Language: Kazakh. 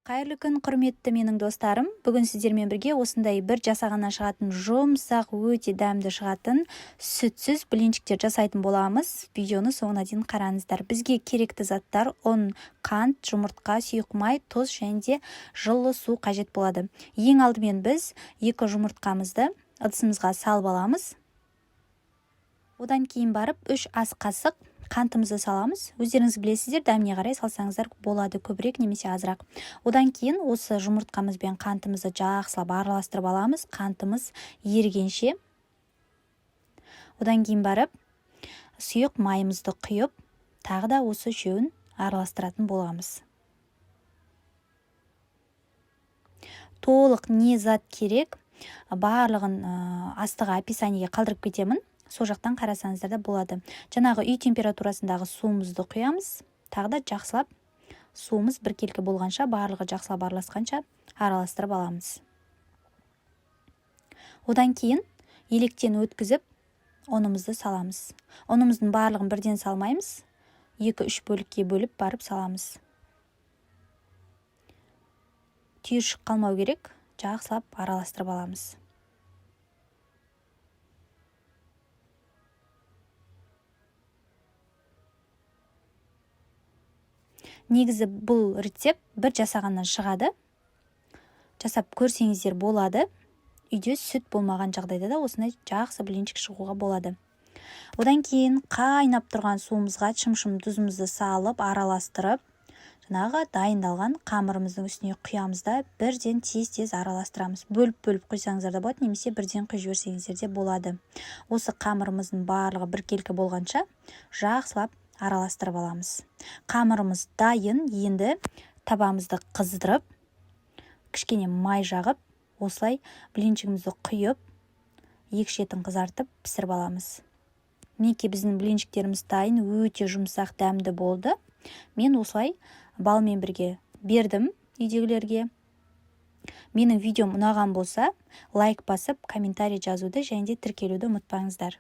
Қайырлы күн, құрметті менің достарым. Бүгін сіздермен бірге осындай бір жасағаннан шығатын жұмсақ, өте дәмді шығатын сүтсіз блинчиктер жасайтын боламыз. Видеоны соңына дейін қараңыздар. Бізге керекті заттар ұн, қант, жұмыртқа, сұйық май, тұз және де жылы су қажет болады. Ең алдымен біз 2 жұмыртқамызды ыдысымызға салып аламыз. Одан кейін барып 3 ас қасық қантымызды саламыз. Өздеріңіз білесіздер, дәміне қарай салсаңыздар болады, көбірек немесе азырақ. Одан кейін осы жұмыртқамыз бен қантымызды жақсылап араластырып аламыз, қантымыз ерігенше. Одан кейін барып сұйық майымызды құйып, тағы да осы үшеуін араластыратын боламыз. Толық не зат керек, барлығын астыға описаниеге қалдырып кетемін. Сол жақтан қарасаңыздар да болады. Жаңағы үй температурасындағы суымызды құямыз. Тағы да жақсылап суымыз біркелкі болғанша, барлығы жақсылап араласқанша араластырып аламыз. Одан кейін електен өткізіп, ұнымызды саламыз. Ұнымыздың барлығын бірден салмаймыз. 2-3 бөлікке бөліп барып саламыз. Түйіршік қалмау керек, жақсылап араластырып аламыз. Негізі бұл рецепт бір жасағаннан шығады. Жасап көрсеңіздер болады. Үйде сүт болмаған жағдайда да осындай жақсы блинчик шығуға болады. Одан кейін қайнап тұрған суымызға шым-шым тұзымызды салып, араластырып, жаңағы дайындалған қамырымыздың үстіне құямыз да бірден тез-тез араластырамыз. Бөліп-бөліп құйсаңыздар да болады, немесе бірден құйып жіберсеңіздер де болады. Осы қамырымыздың барлығы біркелкі болғанша жақсылап араластырып аламыз. Қамырымыз дайын, енді табамызды қыздырып, кішкене май жағып, осылай блинчигімізді құйып, екі шетін қызартып пісіріп аламыз. Мінекей біздің блинчиктеріміз дайын, өте жұмсақ, дәмді болды. Мен осылай балмен бірге бердім үйдегілерге. Менің видеом ұнаған болса, лайк басып, комментарий жазуды және де тіркелуді ұмытпаңыздар.